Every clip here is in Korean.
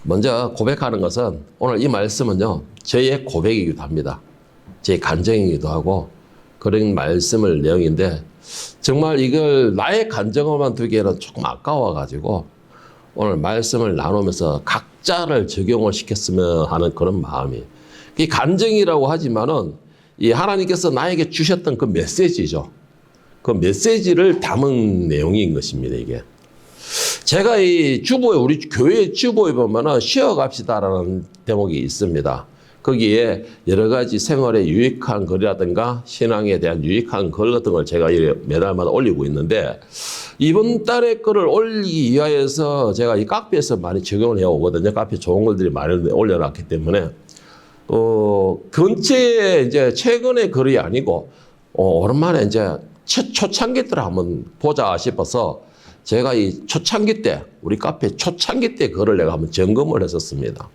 먼저 고백하는 것은 오늘 이 말씀은요, 저의 고백이기도 합니다. 제 간증이기도 하고 그런 말씀을 내용인데 정말 이걸 나의 간증으로만 두기에는 조금 아까워가지고 오늘 말씀을 나누면서 각자를 적용을 시켰으면 하는 그런 마음이. 이 간증이라고 하지만은 이 하나님께서 나에게 주셨던 그 메시지죠. 그 메시지를 담은 내용인 것입니다, 이게. 제가 이 주보에, 우리 교회 주보에 보면은 쉬어갑시다라는 대목이 있습니다. 거기에 여러 가지 생활에 유익한 글이라든가 신앙에 대한 유익한 글 같은 걸 제가 매달마다 올리고 있는데 이번 달에 글을 올리기 위하여서 제가 이 카페에서 많이 적용을 해오거든요. 카페 좋은 글들이 많이 올려놨기 때문에. 근처에 이제 최근의 글이 아니고, 오랜만에 이제 초창기 때를 한번 보자 싶어서 제가 이 초창기 때, 우리 카페 초창기 때 글을 내가 한번 점검을 했었습니다.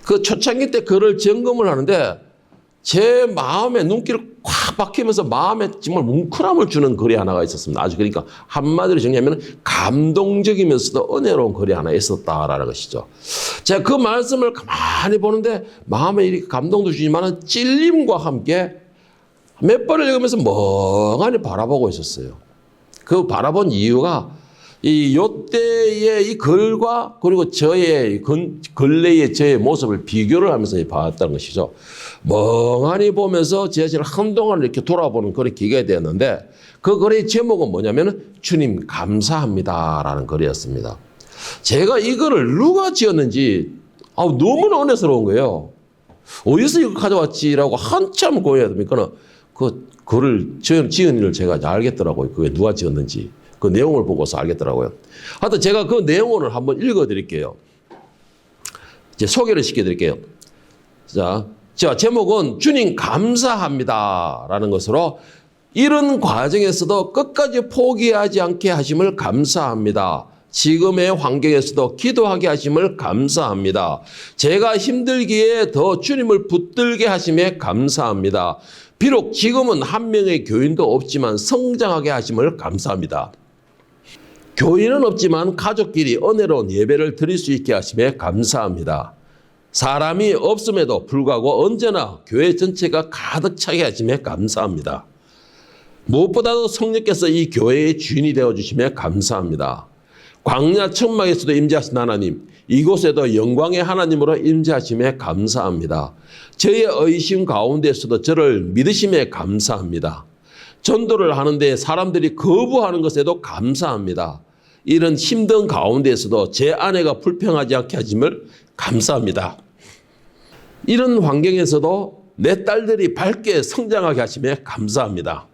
그 초창기 때 글을 점검을 하는데 제 마음에 눈길을 콱 박히면서 마음에 정말 뭉클함을 주는 글이 하나가 있었습니다. 아주 그러니까 한마디로 정리하면 감동적이면서도 은혜로운 글이 하나 있었다라는 것이죠. 제가 그 말씀을 가만히 보는데 마음에 이렇게 감동도 주지만 찔림과 함께 몇 번을 읽으면서 멍하니 바라보고 있었어요. 그 바라본 이유가 요때의 이 글과 그리고 저의 근래의 저의 모습을 비교를 하면서 봤다는 것이죠. 멍하니 보면서 제 자신을 한동안 이렇게 돌아보는 그런 기회가 되었는데 그 글의 제목은 뭐냐면 주님 감사합니다라는 글이었습니다. 제가 이 글을 누가 지었는지 너무나 은혜스러운 거예요. 어디서 이거 가져왔지라고 한참 고해야 됩니까? 그 글을 지은 일을 제가 알겠더라고요. 그게 누가 지었는지. 그 내용을 보고서 알겠더라고요. 하여튼 제가 그 내용을 한번 읽어드릴게요. 이제 소개를 시켜드릴게요. 자, 제목은 주님 감사합니다 라는 것으로 이런 과정에서도 끝까지 포기하지 않게 하심을 감사합니다. 지금의 환경에서도 기도하게 하심을 감사합니다. 제가 힘들기에 더 주님을 붙들게 하심에 감사합니다. 비록 지금은 한 명의 교인도 없지만 성장하게 하심을 감사합니다. 교인은 없지만 가족끼리 은혜로운 예배를 드릴 수 있게 하심에 감사합니다. 사람이 없음에도 불구하고 언제나 교회 전체가 가득 차게 하심에 감사합니다. 무엇보다도 성령께서 이 교회의 주인이 되어주심에 감사합니다. 광야 천막에서도 임재하신 하나님, 이곳에도 영광의 하나님으로 임재하심에 감사합니다. 저의 의심 가운데서도 저를 믿으심에 감사합니다. 전도를 하는데 사람들이 거부하는 것에도 감사합니다. 이런 힘든 가운데서도 제 아내가 불평하지 않게 하심을 감사합니다. 이런 환경에서도 내 딸들이 밝게 성장하게 하심에 감사합니다.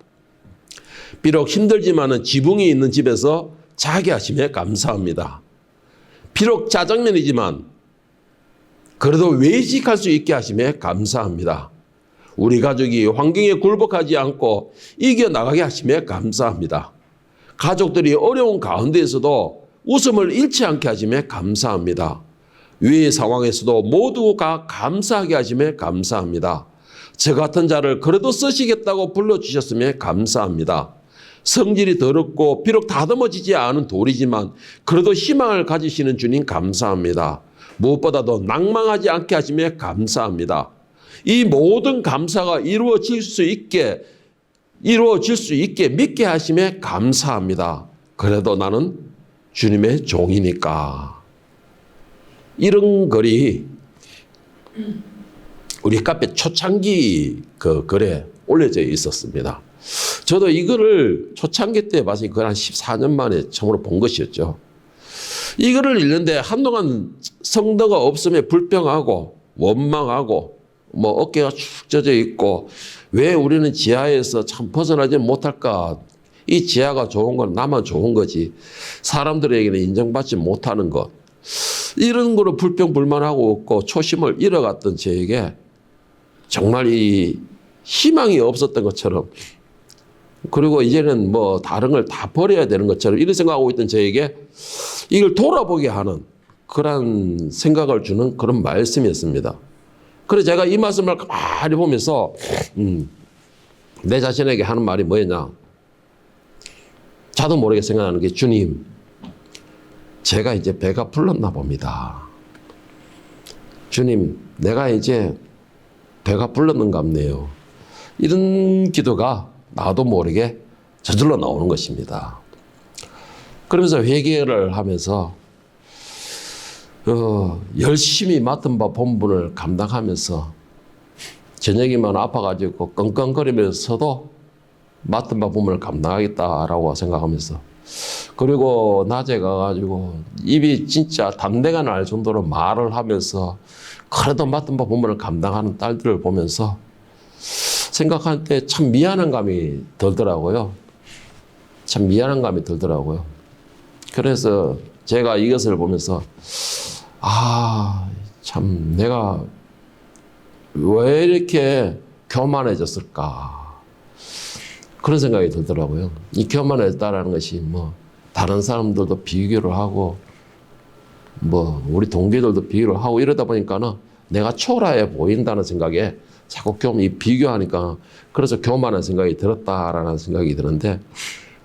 비록 힘들지만은 지붕이 있는 집에서 자게 하심에 감사합니다. 비록 짜장면이지만 그래도 외식할 수 있게 하심에 감사합니다. 우리 가족이 환경에 굴복하지 않고 이겨나가게 하심에 감사합니다. 가족들이 어려운 가운데에서도 웃음을 잃지 않게 하심에 감사합니다. 위의 상황에서도 모두가 감사하게 하심에 감사합니다. 저 같은 자를 그래도 쓰시겠다고 불러주셨음에 감사합니다. 성질이 더럽고 비록 다듬어지지 않은 돌이지만 그래도 희망을 가지시는 주님 감사합니다. 무엇보다도 낭망하지 않게 하심에 감사합니다. 이 모든 감사가 이루어질 수 있게 믿게 하심에 감사합니다. 그래도 나는 주님의 종이니까. 이런 글이 우리 카페 초창기 그 글에 올려져 있었습니다. 저도 이 글을 초창기 때 봐서 그걸 한 14년 만에 처음으로 본 것이었죠. 이 글을 읽는데 한동안 성도가 없음에 불평하고 원망하고 어깨가 축 젖어 있고 왜 우리는 지하에서 참 벗어나지 못할까? 이 지하가 좋은 건 나만 좋은 거지. 사람들에게는 인정받지 못하는 것. 이런 거로 불평불만하고 없고 초심을 잃어갔던 저에게 정말 이 희망이 없었던 것처럼 그리고 이제는 다른 걸 다 버려야 되는 것처럼 이런 생각하고 있던 저에게 이걸 돌아보게 하는 그런 생각을 주는 그런 말씀이었습니다. 그래서 제가 이 말씀을 가만히 보면서 내 자신에게 하는 말이 뭐였냐. 자도 모르게 생각하는 게 주님, 제가 이제 배가 불렀나 봅니다. 주님, 내가 이제 배가 불렀는갑네요. 이런 기도가 나도 모르게 저절로 나오는 것입니다. 그러면서 회개를 하면서 열심히 맡은 바 본분을 감당하면서 저녁이면 아파가지고 끙끙거리면서도 맡은 바 본분을 감당하겠다라고 생각하면서, 그리고 낮에 가가지고 입이 진짜 담대가 날 정도로 말을 하면서 그래도 맡은 바 본분을 감당하는 딸들을 보면서 생각할 때 참 미안한 감이 들더라고요. 참 미안한 감이 들더라고요. 그래서 제가 이것을 보면서 참 내가 왜 이렇게 교만해졌을까, 그런 생각이 들더라고요. 이 교만해졌다라는 것이 뭐 다른 사람들도 비교를 하고 뭐 우리 동기들도 비교를 하고 이러다 보니까는 내가 초라해 보인다는 생각에 자꾸 비교하니까 그래서 교만한 생각이 들었다라는 생각이 드는데,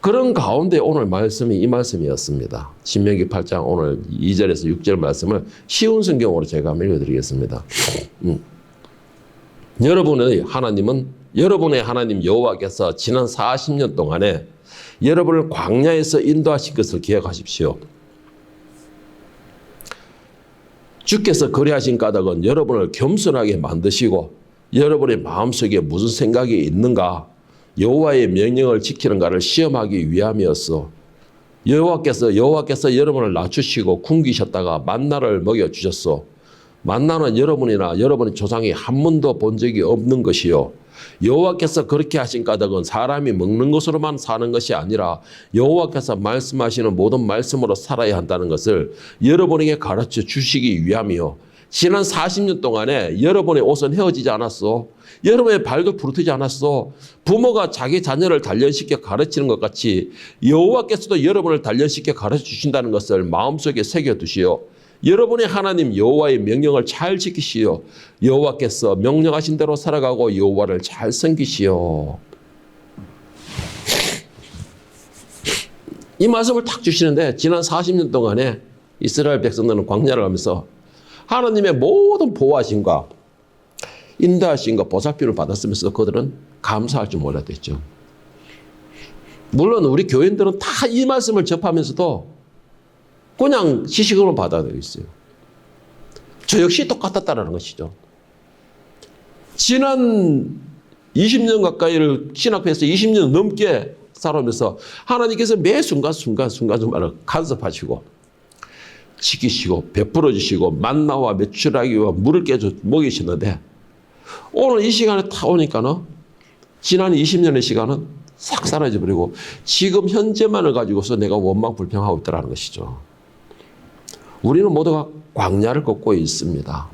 그런 가운데 오늘 말씀이 이 말씀이었습니다. 신명기 8장 오늘 2절에서 6절 말씀을 쉬운 성경으로 제가 한번 읽어드리겠습니다. 여러분의 하나님 여호와께서 지난 40년 동안에 여러분을 광야에서 인도하신 것을 기억하십시오. 주께서 그리하신 까닭은 여러분을 겸손하게 만드시고 여러분의 마음속에 무슨 생각이 있는가, 여호와의 명령을 지키는가를 시험하기 위함이었어. 여호와께서 여러분을 낮추시고 굶기셨다가 만나를 먹여주셨소. 만나는 여러분이나 여러분의 조상이 한 번도 본 적이 없는 것이요. 여호와께서 그렇게 하신 까닭은 사람이 먹는 것으로만 사는 것이 아니라 여호와께서 말씀하시는 모든 말씀으로 살아야 한다는 것을 여러분에게 가르쳐 주시기 위함이요. 지난 40년 동안에 여러분의 옷은 헤어지지 않았어. 여러분의 발도 부르트지 않았어. 부모가 자기 자녀를 단련시켜 가르치는 것 같이 여호와께서도 여러분을 단련시켜 가르쳐 주신다는 것을 마음속에 새겨두시오. 여러분의 하나님 여호와의 명령을 잘 지키시오. 여호와께서 명령하신 대로 살아가고 여호와를 잘 섬기시오. 이 말씀을 탁 주시는데, 지난 40년 동안에 이스라엘 백성들은 광야를 하면서 하나님의 모든 보호하심과 인도하심과 보살핌을 받았으면서 그들은 감사할 줄 몰랐겠죠. 물론 우리 교인들은 다 이 말씀을 접하면서도 그냥 지식으로 받아들이고 있어요. 저 역시 똑같았다는 것이죠. 지난 20년 가까이를 신학회에서 20년 넘게 살아오면서 하나님께서 매 순간순간을 간섭하시고 지키시고 베풀어 주시고 만나와 메추라기와 물을 깨줘 먹이시는데, 오늘 이 시간에 타 오니까는 지난 20년의 시간은 싹 사라져 버리고 지금 현재만을 가지고서 내가 원망 불평하고 있다는 것이죠. 우리는 모두가 광야를 걷고 있습니다.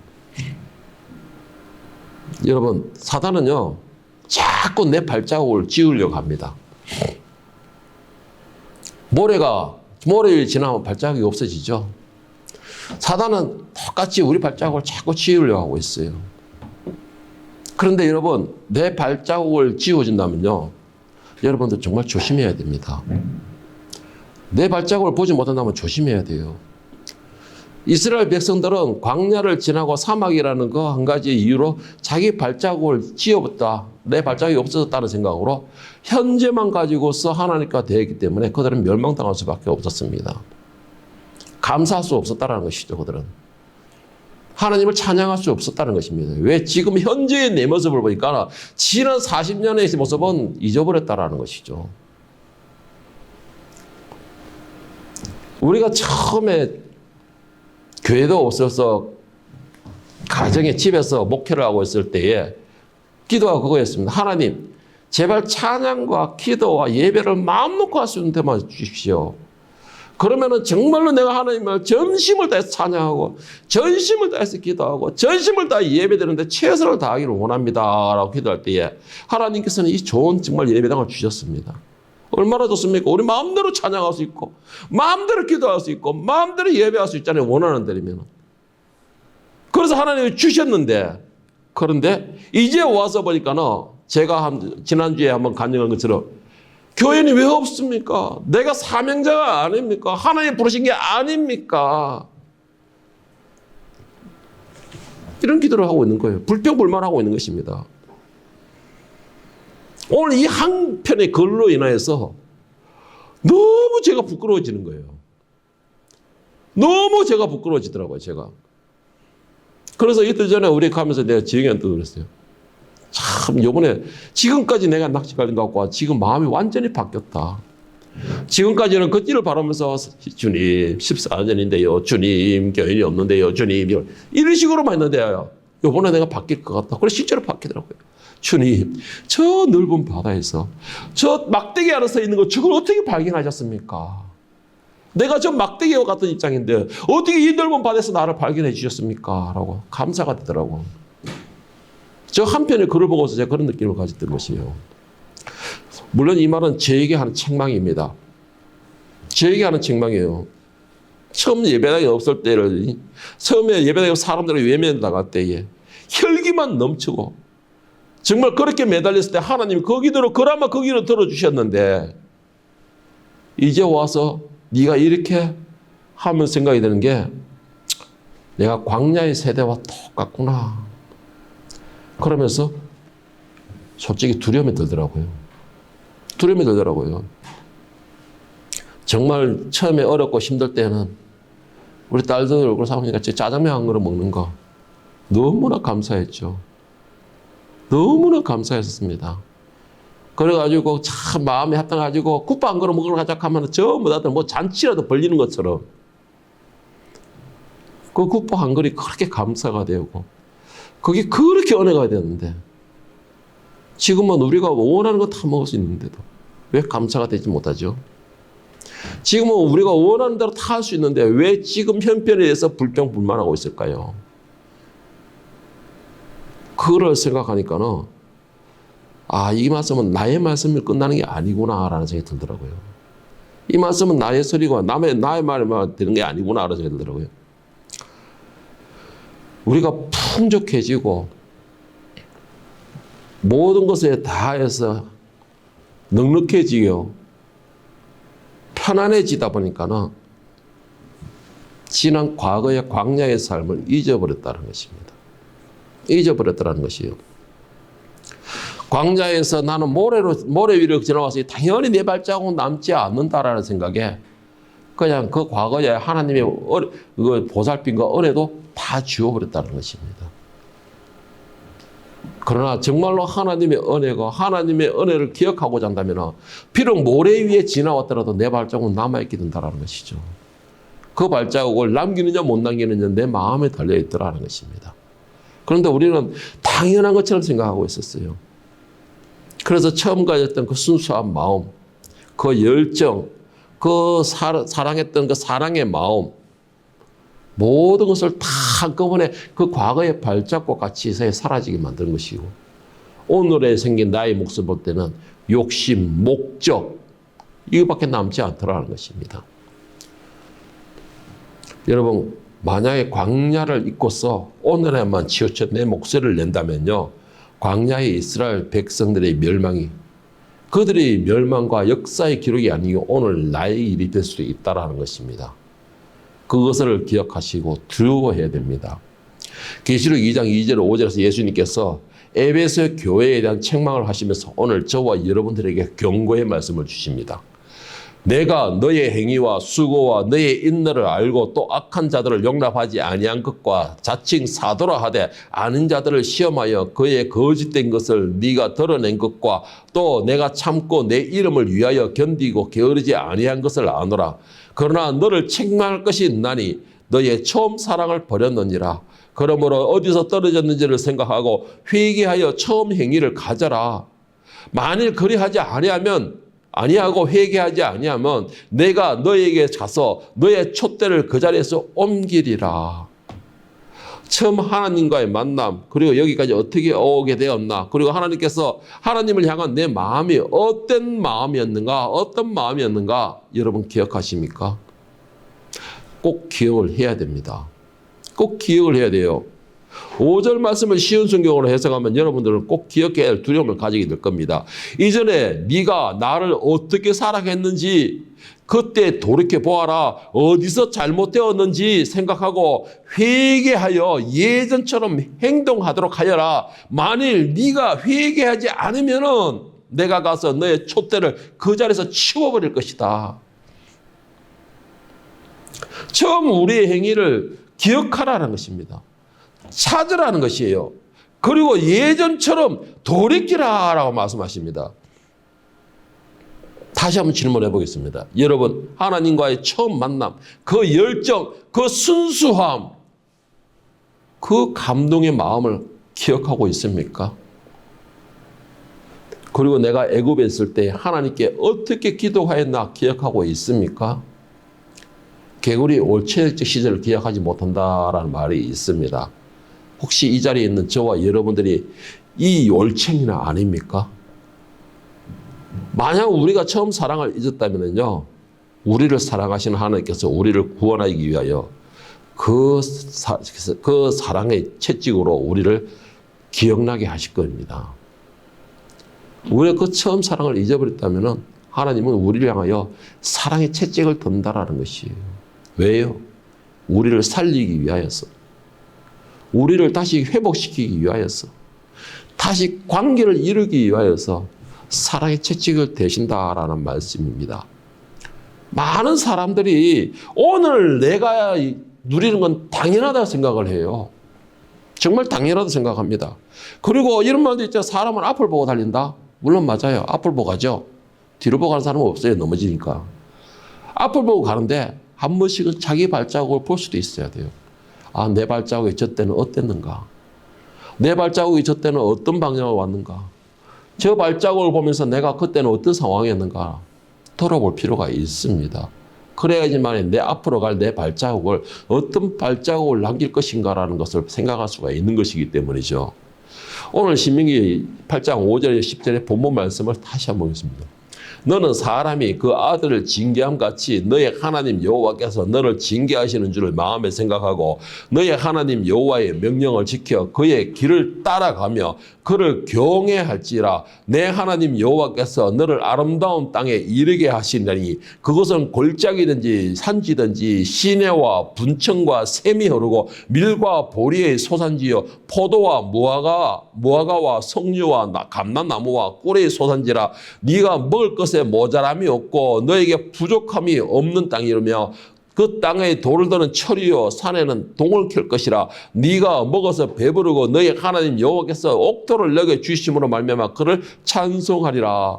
여러분, 사단은요 자꾸 내 발자국을 지우려고 합니다. 모래를 지나면 발자국이 없어지죠. 사단은 똑같이 우리 발자국을 자꾸 지우려고 하고 있어요. 그런데 여러분, 내 발자국을 지워준다면요, 여러분들 정말 조심해야 됩니다. 내 발자국을 보지 못한다면 조심해야 돼요. 이스라엘 백성들은 광야를 지나고 사막이라는 거 한 가지 이유로 자기 발자국을 지워봤다, 내 발자국이 없어졌다는 생각으로 현재만 가지고서 하나님과 대했기 때문에 그들은 멸망당할 수밖에 없었습니다. 감사할 수 없었다는 것이죠. 그들은 하나님을 찬양할 수 없었다는 것입니다. 왜? 지금 현재의 내 모습을 보니까 지난 40년의 모습은 잊어버렸다는 것이죠. 우리가 처음에 교회도 없어서 가정에 집에서 목회를 하고 있을 때에 기도가 그거였습니다. 하나님, 제발 찬양과 기도와 예배를 마음 놓고 할 수 있는 데만 주십시오. 그러면은 정말로 내가 하나님을 전심을 다해서 찬양하고 전심을 다해서 기도하고 전심을 다해 예배드리는데 최선을 다하기를 원합니다 라고 기도할 때에 하나님께서는 이 좋은 정말 예배당을 주셨습니다. 얼마나 좋습니까? 우리 마음대로 찬양할 수 있고 마음대로 기도할 수 있고 마음대로 예배할 수 있잖아요. 원하는 대로면. 그래서 하나님이 주셨는데, 그런데 이제 와서 보니까는 제가 지난주에 한번 간증한 것처럼 교회는 왜 없습니까? 내가 사명자가 아닙니까? 하나님 부르신 게 아닙니까? 이런 기도를 하고 있는 거예요. 불평불만하고 있는 것입니다. 오늘 이 한 편의 글로 인하여서 너무 제가 부끄러워지는 거예요. 너무 제가 부끄러워지더라고요, 제가. 그래서 이틀 전에 우리 가면서 내가 지영이한테 그랬어요. 참, 요번에 지금까지 내가 낚시 걸린 것 같고 지금 마음이 완전히 바뀌었다. 지금까지는 그 길을 바라면서 주님 14년인데요. 주님 교인이 없는데요. 주님 이런 식으로만 했는데요. 요번에 내가 바뀔 것 같다. 그래 실제로 바뀌더라고요. 주님 저 넓은 바다에서 저 막대기 하나 서 있는 거 저걸 어떻게 발견하셨습니까? 내가 저 막대기와 같은 입장인데 어떻게 이 넓은 바다에서 나를 발견해 주셨습니까? 라고 감사가 되더라고. 저 한편의 글을 보고서 제가 그런 느낌을 가졌던 것이에요. 물론 이 말은 저에게 하는 책망입니다. 저에게 하는 책망이에요. 처음 예배당이 없을 때를, 처음에 예배당에 사람들이 외면 나갈 때에 혈기만 넘치고 정말 그렇게 매달렸을 때 하나님이 거기대로 그나마 거기로 들어주셨는데 이제 와서 네가 이렇게 하면 생각이 드는 게 내가 광야의 세대와 똑같구나. 그러면서 솔직히 두려움이 들더라고요. 두려움이 들더라고요. 정말 처음에 어렵고 힘들 때는 우리 딸들 얼굴 사모니까 짜장면 한 그릇 먹는 거 너무나 감사했죠. 너무나 감사했습니다. 그래가지고 참 마음이 합당해가지고 국밥 한 그릇 먹으러 가자 하면 전부 다들 뭐 잔치라도 벌리는 것처럼 그 국밥 한 그릇이 그렇게 감사가 되고 그게 그렇게 은혜가 되는데 지금은 우리가 원하는 거 다 먹을 수 있는데도 왜 감사가 되지 못하죠? 지금은 우리가 원하는 대로 다 할 수 있는데 왜 지금 형편에 대해서 불평불만하고 있을까요? 그걸 생각하니까는 이 말씀은 나의 말씀이 끝나는 게 아니구나라는 생각이 들더라고요. 이 말씀은 나의 소리가 나의 말만 되는 게 아니구나라는 생각이 들더라고요. 우리가 풍족해지고 모든 것에 다해서 넉넉해지고 편안해지다 보니까는 지난 과거의 광야의 삶을 잊어버렸다는 것입니다. 잊어버렸다는 것이에요. 광야에서 나는 모래 위로 지나와서 당연히 내 발자국은 남지 않는다라는 생각에 그냥 그 과거에 하나님의 보살핌과 은혜도 다 지워버렸다는 것입니다. 그러나 정말로 하나님의 은혜가 하나님의 은혜를 기억하고자 한다면 비록 모래 위에 지나왔더라도 내 발자국은 남아있게 된다는 것이죠. 그 발자국을 남기느냐 못 남기느냐 내 마음에 달려있더라는 것입니다. 그런데 우리는 당연한 것처럼 생각하고 있었어요. 그래서 처음 가졌던 그 순수한 마음, 그 열정, 그 사랑했던 그 사랑의 마음, 모든 것을 다 한꺼번에 그 과거의 발자국과 같이 사라지게 만드는 것이고 오늘에 생긴 나의 모습 볼 때는 욕심, 목적 이거밖에 남지 않더라는 것입니다. 여러분 만약에 광야를 잊고서 오늘에만 치우쳐 내 목소리를 낸다면요 광야의 이스라엘 백성들의 멸망이 그들의 멸망과 역사의 기록이 아니고 오늘 나의 일이 될 수도 있다는 것입니다. 그것을 기억하시고 두려워해야 됩니다. 계시록 2장 2절 5절에서 예수님께서 에베소 교회에 대한 책망을 하시면서 오늘 저와 여러분들에게 경고의 말씀을 주십니다. 내가 너의 행위와 수고와 너의 인내를 알고 또 악한 자들을 용납하지 아니한 것과 자칭 사도라 하되 아는 자들을 시험하여 그의 거짓된 것을 네가 드러낸 것과 또 내가 참고 내 이름을 위하여 견디고 게으르지 아니한 것을 아노라. 그러나 너를 책망할 것이 있나니 너의 처음 사랑을 버렸느니라. 그러므로 어디서 떨어졌는지를 생각하고 회개하여 처음 행위를 가져라. 만일 그리하지 아니하고 회개하지 아니하면 내가 너에게 가서 너의 촛대를 그 자리에서 옮기리라. 처음 하나님과의 만남 그리고 여기까지 어떻게 오게 되었나 그리고 하나님께서 하나님을 향한 내 마음이 어떤 마음이었는가 여러분 기억하십니까? 꼭 기억을 해야 됩니다. 꼭 기억을 해야 돼요. 5절 말씀을 쉬운 성경으로 해석하면 여러분들은 꼭 기억해야 할 두려움을 가지게 될 겁니다. 이전에 네가 나를 어떻게 사랑했는지 그때 돌이켜보아라. 어디서 잘못되었는지 생각하고 회개하여 예전처럼 행동하도록 하여라. 만일 네가 회개하지 않으면은 내가 가서 너의 촛대를 그 자리에서 치워버릴 것이다. 처음 우리의 행위를 기억하라는 것입니다. 찾으라는 것이에요. 그리고 예전처럼 돌이키라라고 말씀하십니다. 다시 한번 질문해 보겠습니다. 여러분, 하나님과의 처음 만남, 그 열정, 그 순수함, 그 감동의 마음을 기억하고 있습니까? 그리고 내가 애굽에 있을 때 하나님께 어떻게 기도하였나 기억하고 있습니까? 개구리 올챙이적 시절을 기억하지 못한다라는 말이 있습니다. 혹시 이 자리에 있는 저와 여러분들이 이 올챙이는 아닙니까? 만약 우리가 처음 사랑을 잊었다면요, 우리를 사랑하시는 하나님께서 우리를 구원하기 위하여 그 사랑의 채찍으로 우리를 기억나게 하실 겁니다. 우리가 그 처음 사랑을 잊어버렸다면 하나님은 우리를 향하여 사랑의 채찍을 든다라는 것이에요. 왜요? 우리를 살리기 위하여서. 우리를 다시 회복시키기 위하여서. 다시 관계를 이루기 위하여서 사랑의 채찍을 대신다라는 말씀입니다. 많은 사람들이 오늘 내가 누리는 건 당연하다고 생각을 해요. 정말 당연하다고 생각합니다. 그리고 이런 말도 있죠. 사람은 앞을 보고 달린다. 물론 맞아요. 앞을 보고 가죠. 뒤로 보고 가는 사람은 없어요. 넘어지니까. 앞을 보고 가는데 한 번씩은 자기 발자국을 볼 수도 있어야 돼요. 아, 내 발자국이 저 때는 어땠는가? 내 발자국이 저 때는 어떤 방향으로 왔는가? 저 발자국을 보면서 내가 그때는 어떤 상황이었는가? 돌아볼 필요가 있습니다. 그래야지만 내 앞으로 갈 내 발자국을 어떤 발자국을 남길 것인가라는 것을 생각할 수가 있는 것이기 때문이죠. 오늘 신명기 8장 5절 10절의 본문 말씀을 다시 한번 보겠습니다. 너는 사람이 그 아들을 징계함 같이 너의 하나님 여호와께서 너를 징계하시는 줄을 마음에 생각하고 너의 하나님 여호와의 명령을 지켜 그의 길을 따라가며 그를 경외할지라. 내 하나님 여호와께서 너를 아름다운 땅에 이르게 하시나니 그것은 골짜기든지 산지든지 시내와 분청과 샘이 흐르고 밀과 보리의 소산지요 포도와 무화과와 석류와 감람나무와 꿀의 소산지라. 네가 먹을 것에 모자람이 없고 너에게 부족함이 없는 땅이라며 그 땅에 돌을 드는 철이요 산에는 동을 캘 것이라. 네가 먹어서 배부르고 너희 하나님 여호와께서 옥토를 너에게 주심으로 말미암아 그를 찬송하리라.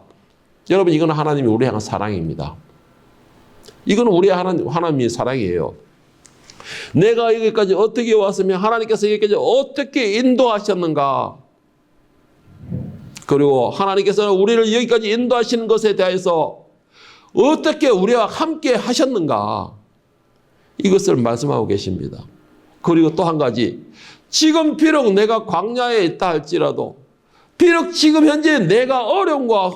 여러분, 이건 하나님이 우리 향한 사랑입니다. 이건 우리 하나님의 사랑이에요. 내가 여기까지 어떻게 왔으며 하나님께서 여기까지 어떻게 인도하셨는가? 그리고 하나님께서는 우리를 여기까지 인도하시는 것에 대해서 어떻게 우리와 함께 하셨는가? 이것을 말씀하고 계십니다. 그리고 또 한 가지, 지금 비록 내가 광야에 있다 할지라도, 비록 지금 현재 내가 어려움과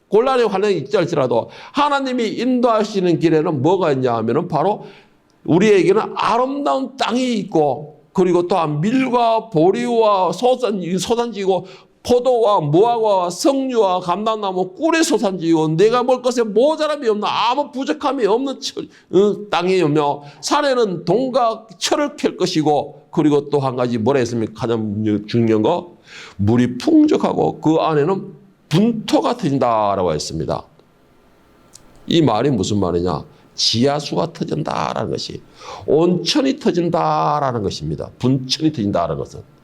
곤란의 환경이 있다 할지라도 하나님이 인도하시는 길에는 뭐가 있냐 하면 바로 우리에게는 아름다운 땅이 있고, 그리고 또한 밀과 보리와 소산지고 포도와 무화과와 석류와 감람나무 꿀의 소산지요 내가 먹을 것에 모자람이 없는 아무 부족함이 없는 땅이며 산에는 동과 철을 캘 것이고, 그리고 또 한 가지 뭐라 했습니까? 가장 중요한 거, 물이 풍족하고 그 안에는 분토가 터진다라고 했습니다. 이 말이 무슨 말이냐? 지하수가 터진다라는 것이, 온천이 터진다라는 것입니다. 분천이 터진다라는 것은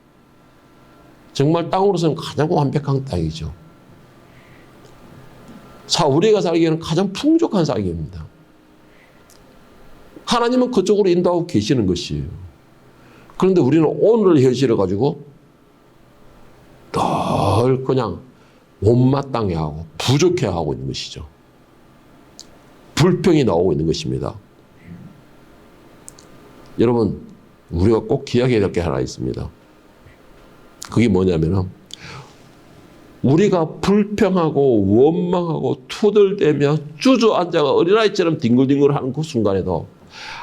정말 땅으로서는 가장 완벽한 땅이죠. 우리가 살기에는 가장 풍족한 땅입니다. 하나님은 그쪽으로 인도하고 계시는 것이에요. 그런데 우리는 오늘 현실을 가지고 늘 그냥 못마땅해하고 부족해하고 있는 것이죠. 불평이 나오고 있는 것입니다. 여러분, 우리가 꼭 기억해야 될 게 하나 있습니다. 그게 뭐냐면은 우리가 불평하고 원망하고 투덜대며 주저앉아가 어린아이처럼 뒹굴뒹굴하는 그 순간에도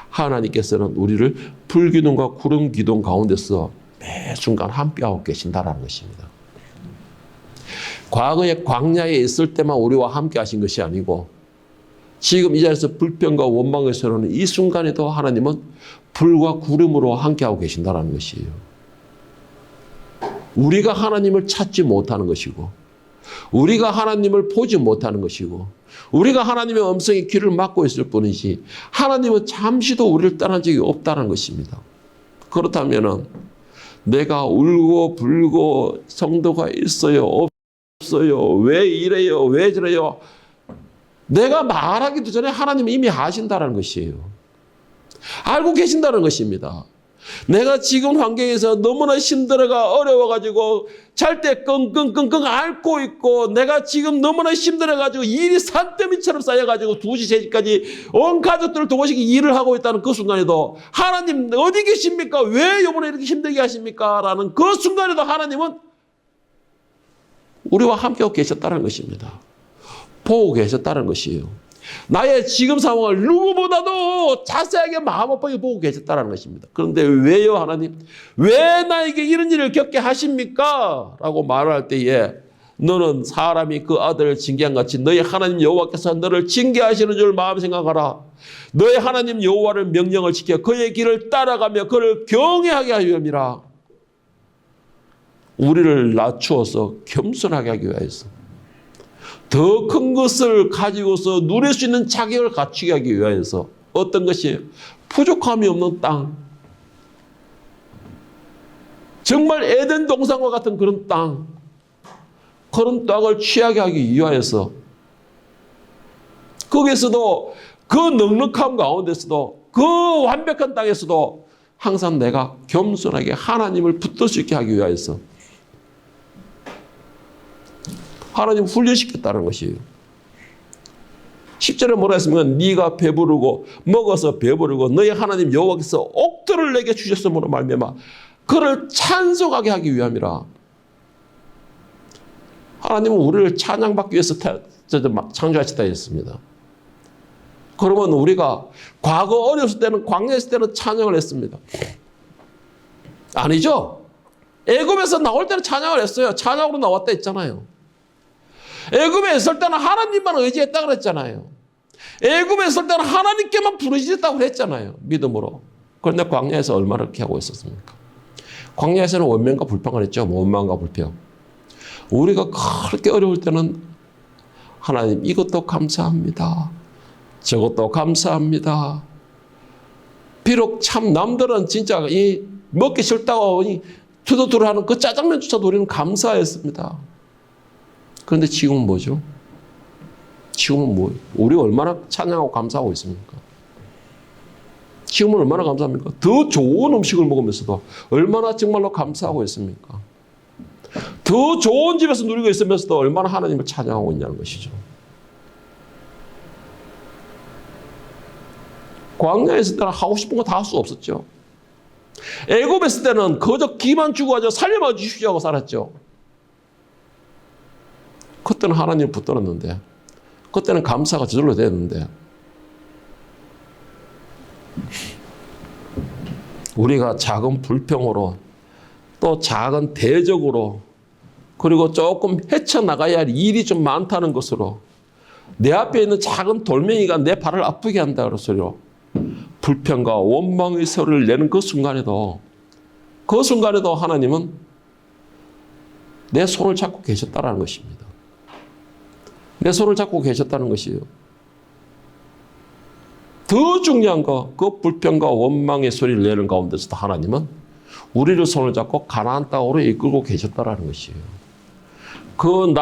하나님께서는 우리를 불기둥과 구름 기둥 가운데서 매 순간 함께하고 계신다라는 것입니다. 과거에 광야에 있을 때만 우리와 함께 하신 것이 아니고 지금 이 자리에서 불평과 원망을 서로는 이 순간에도 하나님은 불과 구름으로 함께하고 계신다는 것이에요. 우리가 하나님을 찾지 못하는 것이고 우리가 하나님을 보지 못하는 것이고 우리가 하나님의 음성의 귀를 막고 있을 뿐이지 하나님은 잠시도 우리를 떠난 적이 없다는 것입니다. 그렇다면 내가 울고 불고 성도가 있어요 없어요 왜 이래요 왜 저래요 내가 말하기도 전에 하나님이 이미 아신다는 것이에요. 알고 계신다는 것입니다. 내가 지금 환경에서 너무나 힘들어가 어려워가지고 잘 때 끙끙끙끙 앓고 있고 내가 지금 너무나 힘들어가지고 일이 산더미처럼 쌓여가지고 2시, 3시까지 온 가족들을 도우시기 일을 하고 있다는 그 순간에도 하나님 어디 계십니까? 왜 이번에 이렇게 힘들게 하십니까? 라는 그 순간에도 하나님은 우리와 함께 계셨다는 것입니다. 보고 계셨다는 것이에요. 나의 지금 상황을 누구보다도 자세하게 마음먹고 보고 계셨다는 것입니다. 그런데 왜요 하나님? 왜 나에게 이런 일을 겪게 하십니까? 라고 말할 때에 너는 사람이 그 아들을 징계한 같이 너희 하나님 여호와께서 너를 징계하시는 줄 마음 생각하라. 너희 하나님 여호와를 명령을 지켜 그의 길을 따라가며 그를 경외하게 하려 함이라. 우리를 낮추어서 겸손하게 하기 위해서 더 큰 것을 가지고서 누릴 수 있는 자격을 갖추게 하기 위해서 어떤 것이에요? 부족함이 없는 땅. 정말 에덴 동산과 같은 그런 땅. 그런 땅을 취하게 하기 위하여서 거기에서도 그 넉넉함 가운데서도 그 완벽한 땅에서도 항상 내가 겸손하게 하나님을 붙들 수 있게 하기 위하여서 하나님 훈련시켰다는 것이에요. 10절에 뭐라 했습니까? 네가 배부르고 먹어서 배부르고 너희 하나님 여호와께서 옥토를 내게 주셨으므로 말미암아 그를 찬송하게 하기 위함이라. 하나님은 우리를 찬양받기 위해서 창조하셨다 했습니다. 그러면 우리가 과거 어렸을 때는 광야에 있을 때는 찬양을 했습니다. 아니죠? 애굽에서 나올 때는 찬양을 했어요. 찬양으로 나왔다 했잖아요. 애굽에 있을 때는 하나님만 의지했다 그랬잖아요. 애굽에 있을 때는 하나님께만 부르짖었다고 그랬잖아요. 믿음으로. 그런데 광야에서 얼마나 그렇게 하고 있었습니까? 광야에서는 원망과 불평을 했죠. 원망과 불평. 우리가 그렇게 어려울 때는 하나님 이것도 감사합니다. 저것도 감사합니다. 비록 참 남들은 진짜 이 먹기 싫다고 투덜투덜하는 그 짜장면조차도 우리는 감사했습니다. 그런데 지금은 뭐죠? 지금은 뭐예요? 우리가 얼마나 찬양하고 감사하고 있습니까? 지금은 얼마나 감사합니까? 더 좋은 음식을 먹으면서도 얼마나 정말로 감사하고 있습니까? 더 좋은 집에서 누리고 있으면서도 얼마나 하나님을 찬양하고 있냐는 것이죠. 광야에 있을 때는 하고 싶은 거 다 할 수 없었죠. 애굽에 있을 때는 그저 기만 주고 가지고 살려만 주십시오 하고 살았죠. 그때는 하나님 붙들었는데 그때는 감사가 저절로 됐는데 우리가 작은 불평으로 또 작은 대적으로 그리고 조금 헤쳐나가야 할 일이 좀 많다는 것으로 내 앞에 있는 작은 돌멩이가 내 발을 아프게 한다는 소리로 불평과 원망의 소리를 내는 그 순간에도 하나님은 내 손을 잡고 계셨다는 것입니다. 내 손을 잡고 계셨다는 것이에요. 더 중요한 거, 그 불평과 원망의 소리를 내는 가운데서도 하나님은 우리를 손을 잡고 가나안 땅으로 이끌고 계셨다는 것이에요. 그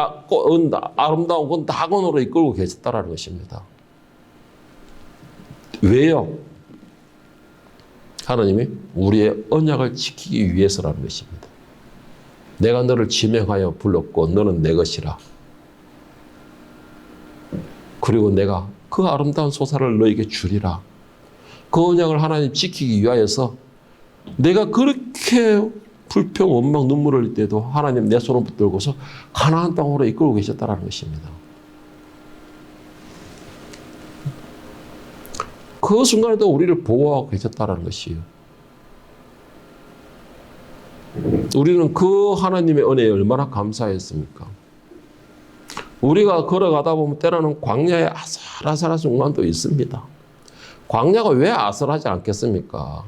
아름다운 그 낙원으로 이끌고 계셨다는 것입니다. 왜요? 하나님이 우리의 언약을 지키기 위해서라는 것입니다. 내가 너를 지명하여 불렀고 너는 내 것이라. 그리고 내가 그 아름다운 소사를 너에게 주리라. 그 언약을 하나님 지키기 위하여서 내가 그렇게 불평, 원망, 눈물을 흘릴 때도 하나님 내 손을 붙들고서 가나안 땅으로 이끌고 계셨다는 것입니다. 그 순간에도 우리를 보호하고 계셨다는 것이에요. 우리는 그 하나님의 은혜에 얼마나 감사했습니까? 우리가 걸어가다 보면 때로는 광야에 아슬아슬한 순간도 있습니다. 광야가 왜 아슬하지 않겠습니까?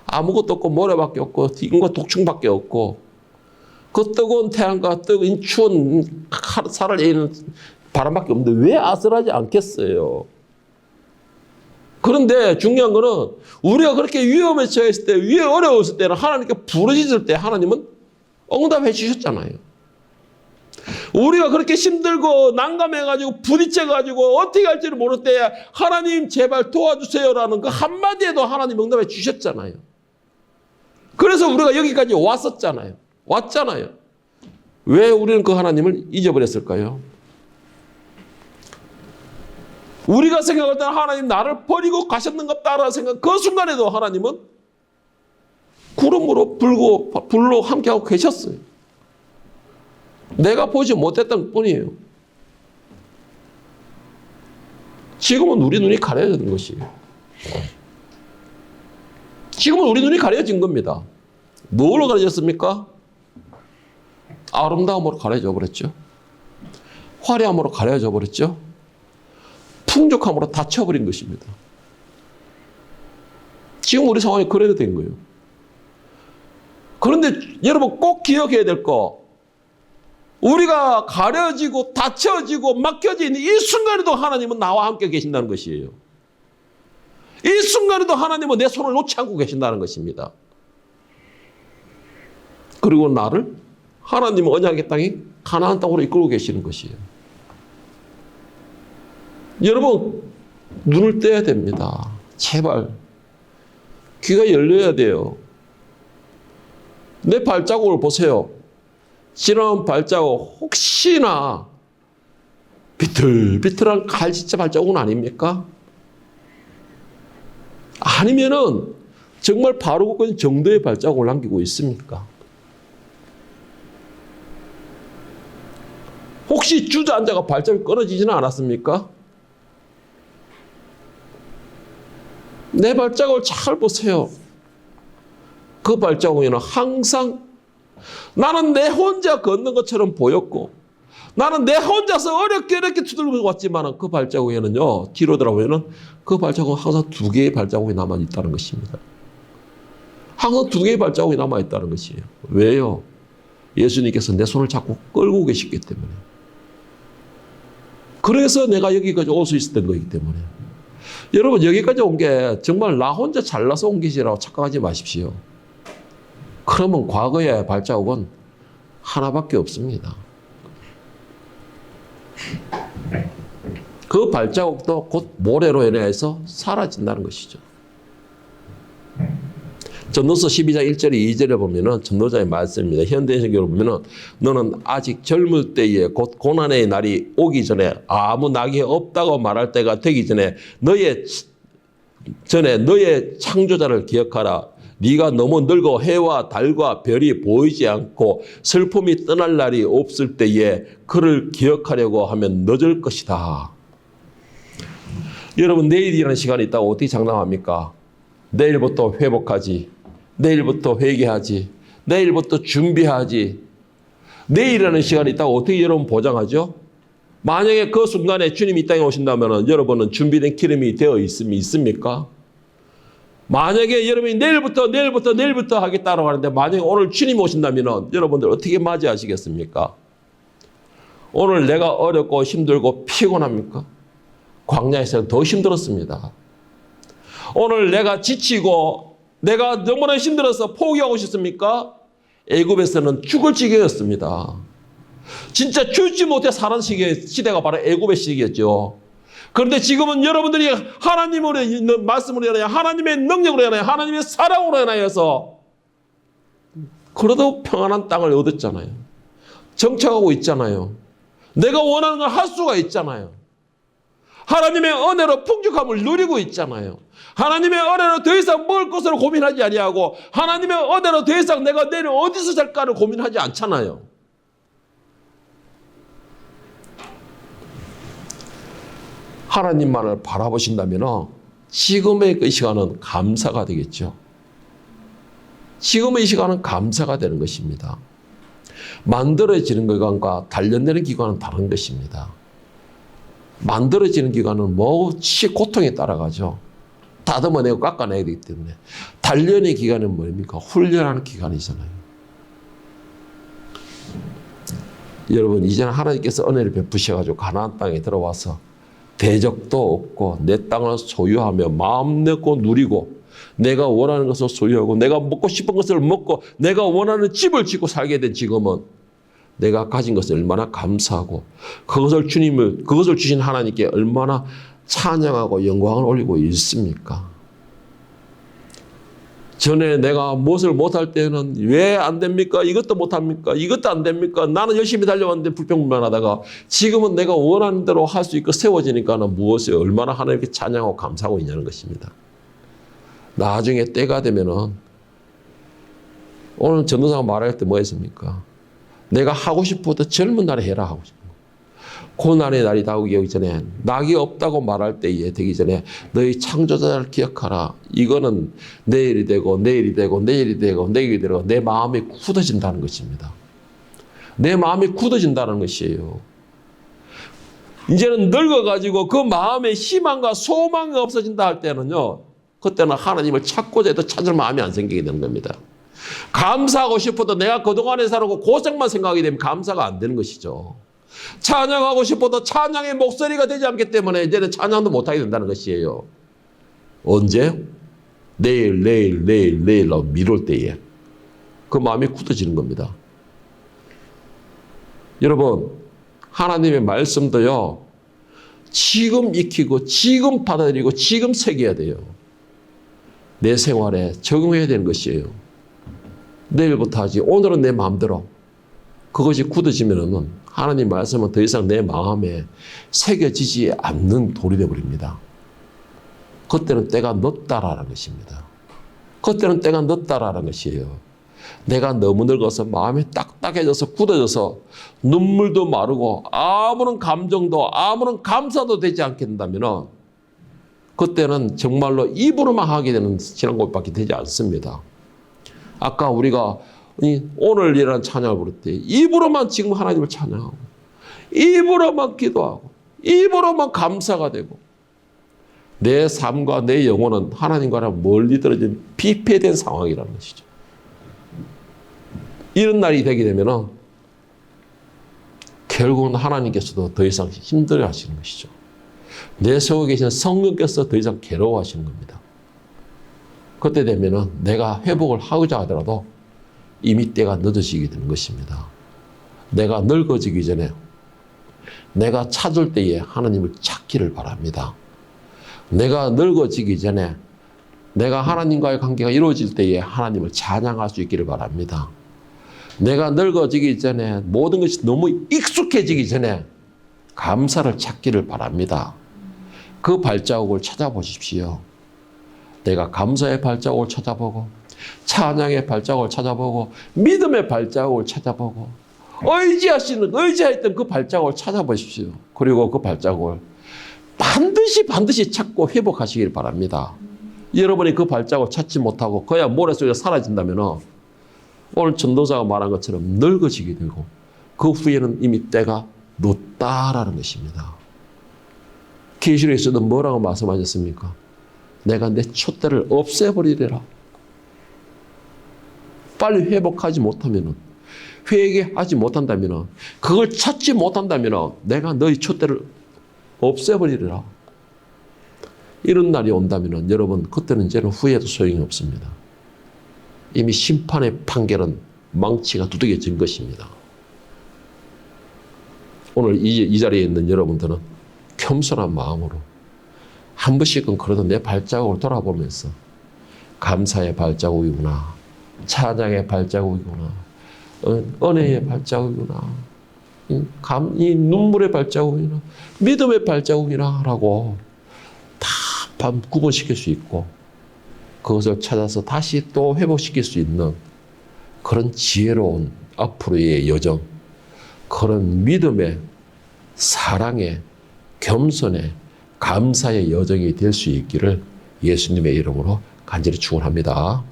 아무것도 없고 모래밖에 없고 인과 독충밖에 없고 그 뜨거운 태양과 뜨거운 추운 살을 에이는 바람밖에 없는데 왜 아슬하지 않겠어요? 그런데 중요한 거는 우리가 그렇게 위험에 처했을 때, 위에 어려웠을 때는 하나님께 부르짖을 때 하나님은 응답해 주셨잖아요. 우리가 그렇게 힘들고 난감해가지고 부딪혀가지고 어떻게 할지를 모를 때 하나님 제발 도와주세요라는 그 한마디에도 하나님 응답해 주셨잖아요. 그래서 우리가 여기까지 왔었잖아요. 왔잖아요. 왜 우리는 그 하나님을 잊어버렸을까요? 우리가 생각할 때는 하나님 나를 버리고 가셨는갑다라는 생각, 그 순간에도 하나님은 구름으로 불로 함께하고 계셨어요. 내가 보지 못했던 뿐이에요. 지금은 우리 눈이 가려진 것이에요. 지금은 우리 눈이 가려진 겁니다. 뭘로 가려졌습니까? 아름다움으로 가려져 버렸죠. 화려함으로 가려져 버렸죠. 풍족함으로 닫혀버린 것입니다. 지금 우리 상황이 그래도 된 거예요. 그런데 여러분 꼭 기억해야 될 거, 우리가 가려지고 닫혀지고 막혀져 있는 이 순간에도 하나님은 나와 함께 계신다는 것이에요. 이 순간에도 하나님은 내 손을 놓지 않고 계신다는 것입니다. 그리고 나를 하나님은 언약의 땅에 가나안 땅으로 이끌고 계시는 것이에요. 여러분 눈을 떼야 됩니다. 제발 귀가 열려야 돼요. 내 발자국을 보세요. 지나온 발자국 혹시나 비틀비틀한 칼집자 발자국은 아닙니까? 아니면은 정말 바로 걷고 정도의 발자국을 남기고 있습니까? 혹시 주저앉아가 발자국이 끊어지지는 않았습니까? 내 발자국을 잘 보세요. 그 발자국에는 항상 나는 내 혼자 걷는 것처럼 보였고 나는 내 혼자서 어렵게 두들겨 왔지만 그 발자국에는요, 뒤로 돌아보면 그 발자국은 항상 두 개의 발자국이 남아있다는 것입니다. 항상 두 개의 발자국이 남아있다는 것이에요. 왜요? 예수님께서 내 손을 잡고 끌고 계시기 때문에. 그래서 내가 여기까지 올 수 있었던 거기 때문에. 여러분 여기까지 온 게 정말 나 혼자 잘나서 온 것이라고 착각하지 마십시오. 그러면 과거의 발자국은 하나밖에 없습니다. 그 발자국도 곧 모래로 인해서 사라진다는 것이죠. 전도서 12장 1절 2절에 보면은 전도자의 말씀입니다. 현대식으로 보면은 너는 아직 젊을 때에 곧 고난의 날이 오기 전에 아무 낙이 없다고 말할 때가 되기 전에 너의 창조자를 기억하라. 네가 너무 늙어 해와 달과 별이 보이지 않고 슬픔이 떠날 날이 없을 때에 그를 기억하려고 하면 늦을 것이다. 여러분 내일이라는 시간이 있다고 어떻게 장담합니까? 내일부터 회복하지. 내일부터 회개하지. 내일부터 준비하지. 내일이라는 시간이 있다고 어떻게 여러분 보장하죠? 만약에 그 순간에 주님이 이 땅에 오신다면 여러분은 준비된 기름이 되어 있습니까? 만약에 여러분이 내일부터 하겠다고 하는데 만약에 오늘 주님이 오신다면 여러분들 어떻게 맞이하시겠습니까? 오늘 내가 어렵고 힘들고 피곤합니까? 광야에서는 더 힘들었습니다. 오늘 내가 지치고 내가 너무나 힘들어서 포기하고 싶습니까? 애굽에서는 죽을 지경이었습니다. 진짜 죽지 못해 사는 시대가 바로 애굽의 시기였죠. 그런데 지금은 여러분들이 하나님으로 있는 말씀으로 인하여 하나님의 능력으로 인하여 하나님의 사랑으로 인하여서 그래도 평안한 땅을 얻었잖아요. 정착하고 있잖아요. 내가 원하는 걸 할 수가 있잖아요. 하나님의 은혜로 풍족함을 누리고 있잖아요. 하나님의 은혜로 더 이상 먹을 것으로 고민하지 아니하고 하나님의 은혜로 더 이상 내가 내일 어디서 살까를 고민하지 않잖아요. 하나님만을 바라보신다면 지금의 그 시간은 감사가 되겠죠. 지금의 이 시간은 감사가 되는 것입니다. 만들어지는 기관과 단련되는 기관은 다른 것입니다. 만들어지는 기관은 몹시 고통에 따라가죠. 다듬어내고 깎아내야 되기 때문에. 단련의 기간은 뭡니까? 훈련하는 기간이잖아요. 여러분, 이제는 하나님께서 은혜를 베푸셔가지고 가나안 땅에 들어와서 대적도 없고 내 땅을 소유하며 마음 내고 누리고 내가 원하는 것을 소유하고 내가 먹고 싶은 것을 먹고 내가 원하는 집을 짓고 살게 된 지금은 내가 가진 것을 얼마나 감사하고 그것을 주신 하나님께 얼마나 찬양하고 영광을 올리고 있습니까? 전에 내가 무엇을 못할 때는 왜 안 됩니까? 이것도 못합니까? 이것도 안 됩니까? 나는 열심히 달려왔는데 불평불만하다가 지금은 내가 원하는 대로 할 수 있고 세워지니까는 무엇을 얼마나 하나님께 찬양하고 감사하고 있냐는 것입니다. 나중에 때가 되면은 오늘 전도사가 말할 때 뭐 했습니까? 내가 하고 싶어도 젊은 날에 해라 하고 싶은 거. 고난의 날이 다가오기 전에 낙이 없다고 말할 때에 되기 전에 너희 창조자를 기억하라. 이거는 내일이 되고 내일이 되고 내일이 되고 내일이 되고 내 마음이 굳어진다는 것입니다. 내 마음이 굳어진다는 것이에요. 이제는 늙어가지고 그 마음의 희망과 소망이 없어진다 할 때는요. 그때는 하나님을 찾고자 해도 찾을 마음이 안 생기게 되는 겁니다. 감사하고 싶어도 내가 그동안에 살고 고생만 생각하게 되면 감사가 안 되는 것이죠. 찬양하고 싶어도 찬양의 목소리가 되지 않기 때문에 이제는 찬양도 못하게 된다는 것이에요. 언제? 내일로 미룰 때에 그 마음이 굳어지는 겁니다. 여러분, 하나님의 말씀도요, 지금 익히고 지금 받아들이고 지금 새겨야 돼요. 내 생활에 적용해야 되는 것이에요. 내일부터 하지. 오늘은 내 마음대로. 그것이 굳어지면은 하나님 말씀은 더 이상 내 마음에 새겨지지 않는 돌이 되어버립니다. 그때는 때가 늦다라는 것입니다. 그때는 때가 늦다라는 것이에요. 내가 너무 늙어서 마음이 딱딱해져서 굳어져서 눈물도 마르고 아무런 감정도 아무런 감사도 되지 않게 된다면 그때는 정말로 입으로만 하게 되는 신앙고백밖에 되지 않습니다. 아까 우리가 오늘이라는 찬양을 부를 때 입으로만 지금 하나님을 찬양하고 입으로만 기도하고 입으로만 감사가 되고 내 삶과 내 영혼은 하나님과는 멀리 떨어진 비폐된 상황이라는 것이죠. 이런 날이 되게 되면 결국은 하나님께서도 더 이상 힘들어 하시는 것이죠. 내 속에 계신 성령께서 더 이상 괴로워하시는 겁니다. 그때 되면은 내가 회복을 하고자 하더라도 이미 때가 늦어지게 되는 것입니다. 내가 늙어지기 전에 내가 찾을 때에 하나님을 찾기를 바랍니다. 내가 늙어지기 전에 내가 하나님과의 관계가 이루어질 때에 하나님을 찬양할 수 있기를 바랍니다. 내가 늙어지기 전에 모든 것이 너무 익숙해지기 전에 감사를 찾기를 바랍니다. 그 발자국을 찾아보십시오. 내가 감사의 발자국을 찾아보고 찬양의 발자국을 찾아보고 믿음의 발자국을 찾아보고 의지했던 그 발자국을 찾아보십시오. 그리고 그 발자국을 반드시 찾고 회복하시길 바랍니다. 여러분이 그 발자국을 찾지 못하고 그야 모래 속에 사라진다면 오늘 전도사가 말한 것처럼 늙어지게 되고 그 후에는 이미 때가 늦다라는 것입니다. 계시록에서도 뭐라고 말씀하셨습니까? 내가 내 촛대를 없애버리리라. 빨리 회복하지 못하면 회개하지 못한다면 그걸 찾지 못한다면 내가 너희 촛대를 없애버리리라. 이런 날이 온다면 여러분 그때는 이제는 후회도 소용이 없습니다. 이미 심판의 판결은 망치가 두들겨진 것입니다. 오늘 이 자리에 있는 여러분들은 겸손한 마음으로 한 번씩은 그래도 내 발자국을 돌아보면서 감사의 발자국이구나, 찬양의 발자국이구나, 은혜의 발자국이구나, 이 눈물의 발자국이나 믿음의 발자국이나 라고 다 구분시킬 수 있고 그것을 찾아서 다시 또 회복시킬 수 있는 그런 지혜로운 앞으로의 여정, 그런 믿음의, 사랑의, 겸손의, 감사의 여정이 될 수 있기를 예수님의 이름으로 간절히 축원합니다.